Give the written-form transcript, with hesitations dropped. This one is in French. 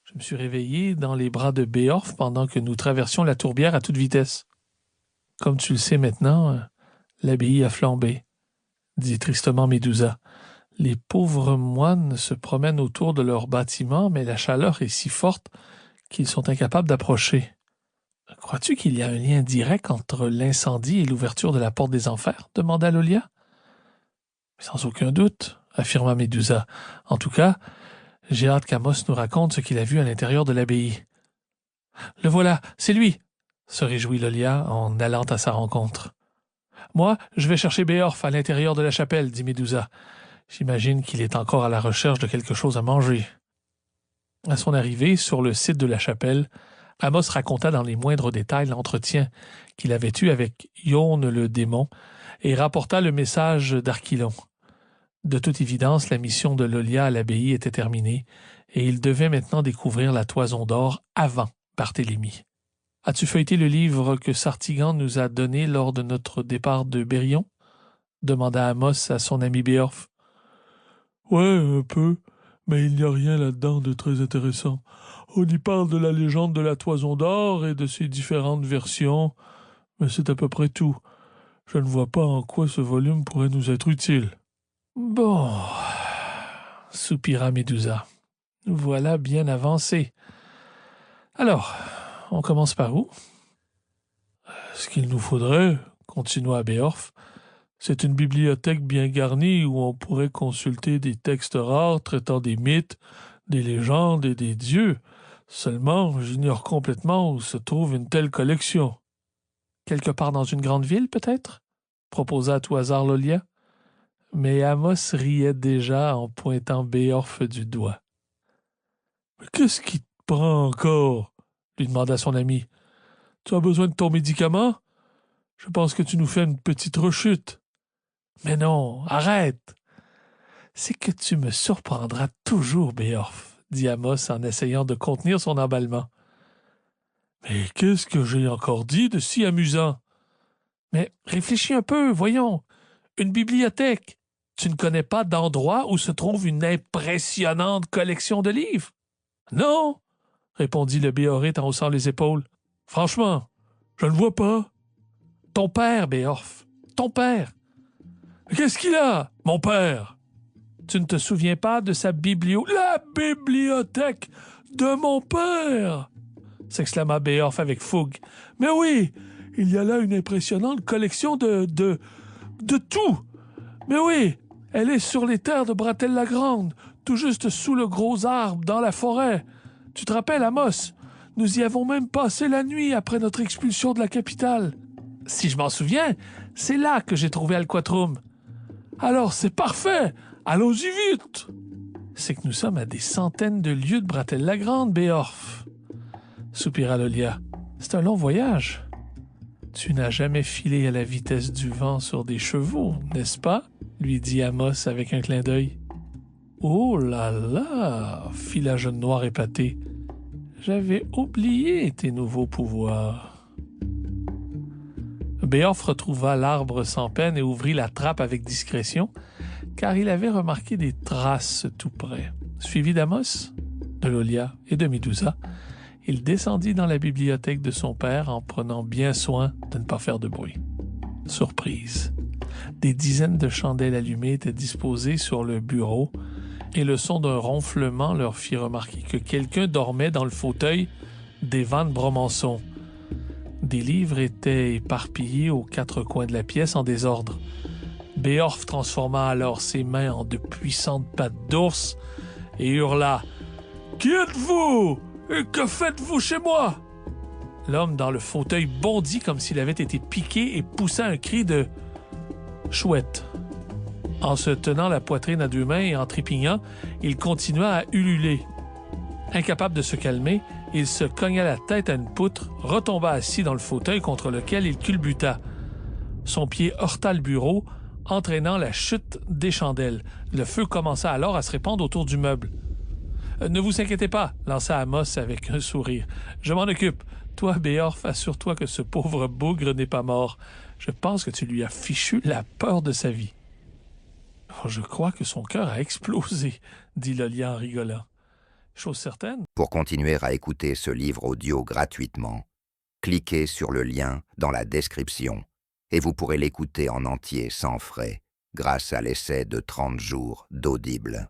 Je me suis réveillé dans les bras de Béorf pendant que nous traversions la tourbière à toute vitesse. Comme tu le sais maintenant, l'abbaye a flambé, dit tristement Médusa. Les pauvres moines se promènent autour de leur bâtiment, mais la chaleur est si forte qu'ils sont incapables d'approcher. Crois-tu qu'il y a un lien direct entre l'incendie et l'ouverture de la porte des enfers? Demanda Lolia. Sans aucun doute, affirma Médusa. En tout cas, j'ai hâte qu'Amos nous raconte ce qu'il a vu à l'intérieur de l'abbaye. Le voilà, c'est lui, se réjouit Lolia en allant à sa rencontre. Moi, je vais chercher Béorf à l'intérieur de la chapelle, dit Médusa. J'imagine qu'il est encore à la recherche de quelque chose à manger. À son arrivée sur le site de la chapelle, Amos raconta dans les moindres détails l'entretien qu'il avait eu avec Ione le démon et rapporta le message d'Archilon. De toute évidence, la mission de Lolia à l'abbaye était terminée et il devait maintenant découvrir la toison d'or avant Barthélemy. As-tu feuilleté le livre que Sartigan nous a donné lors de notre départ de Bérion? Demanda Amos à son ami Béorf. Ouais, un peu, mais il n'y a rien là-dedans de très intéressant. On y parle de la légende de la toison d'or et de ses différentes versions, mais c'est à peu près tout. Je ne vois pas en quoi ce volume pourrait nous être utile. Bon, soupira Médusa. Nous voilà bien avancés. Alors, on commence par où? Ce qu'il nous faudrait, continua Béorf, c'est une bibliothèque bien garnie où on pourrait consulter des textes rares traitant des mythes, des légendes et des dieux. Seulement, j'ignore complètement où se trouve une telle collection. Quelque part dans une grande ville, peut-être? Proposa à tout hasard Lolia. Mais Amos riait déjà en pointant Béorf du doigt. « Mais qu'est-ce qui te prend encore? » lui demanda son ami. « Tu as besoin de ton médicament? Je pense que tu nous fais une petite rechute. » « Mais non, arrête! »« C'est que tu me surprendras toujours, Béorf, » dit Amos en essayant de contenir son emballement. « Mais qu'est-ce que j'ai encore dit de si amusant? »« Mais réfléchis un peu, voyons. Une bibliothèque. Tu ne connais pas d'endroit où se trouve une impressionnante collection de livres? »« Non, » répondit le Béorite en haussant les épaules. « Franchement, je ne vois pas. »« Ton père, Béorf, ton père. »« Qu'est-ce qu'il a, mon père? » « Tu ne te souviens pas de sa biblio... »« La bibliothèque de mon père !» s'exclama Béorf avec fougue. « Mais oui, il y a là une impressionnante collection de tout. Mais oui, elle est sur les terres de Bratel-la-Grande, tout juste sous le gros arbre, dans la forêt. Tu te rappelles, Amos? Nous y avons même passé la nuit après notre expulsion de la capitale. Si je m'en souviens, c'est là que j'ai trouvé Alquatrum. Alors c'est parfait! Allons-y vite! C'est que nous sommes à des centaines de lieues de Bratel-la-Grande, Béorf, soupira Lolia. C'est un long voyage. Tu n'as jamais filé à la vitesse du vent sur des chevaux, n'est-ce pas? Lui dit Amos avec un clin d'œil. Oh là là! Fit la jeune noire épatée. J'avais oublié tes nouveaux pouvoirs. Béorf retrouva l'arbre sans peine et ouvrit la trappe avec discrétion, car il avait remarqué des traces tout près. Suivi d'Amos, de Lolia et de Médusa, il descendit dans la bibliothèque de son père en prenant bien soin de ne pas faire de bruit. Surprise. Des dizaines de chandelles allumées étaient disposées sur le bureau et le son d'un ronflement leur fit remarquer que quelqu'un dormait dans le fauteuil d'Evan Bromanson. Des livres étaient éparpillés aux quatre coins de la pièce en désordre. Béorf transforma alors ses mains en de puissantes pattes d'ours et hurla « Qui êtes-vous? Et que faites-vous chez moi? » L'homme dans le fauteuil bondit comme s'il avait été piqué et poussa un cri de « chouette ». En se tenant la poitrine à deux mains et en trépignant, il continua à ululer. Incapable de se calmer, il se cogna la tête à une poutre, retomba assis dans le fauteuil contre lequel il culbuta. Son pied heurta le bureau, entraînant la chute des chandelles. Le feu commença alors à se répandre autour du meuble. « Ne vous inquiétez pas, » lança Amos avec un sourire. « Je m'en occupe. Toi, Béorf, assure-toi que ce pauvre bougre n'est pas mort. Je pense que tu lui as fichu la peur de sa vie. » « Je crois que son cœur a explosé, » dit Lolia en rigolant. Chose certaine. Pour continuer à écouter ce livre audio gratuitement, cliquez sur le lien dans la description et vous pourrez l'écouter en entier sans frais grâce à l'essai de 30 jours d'Audible.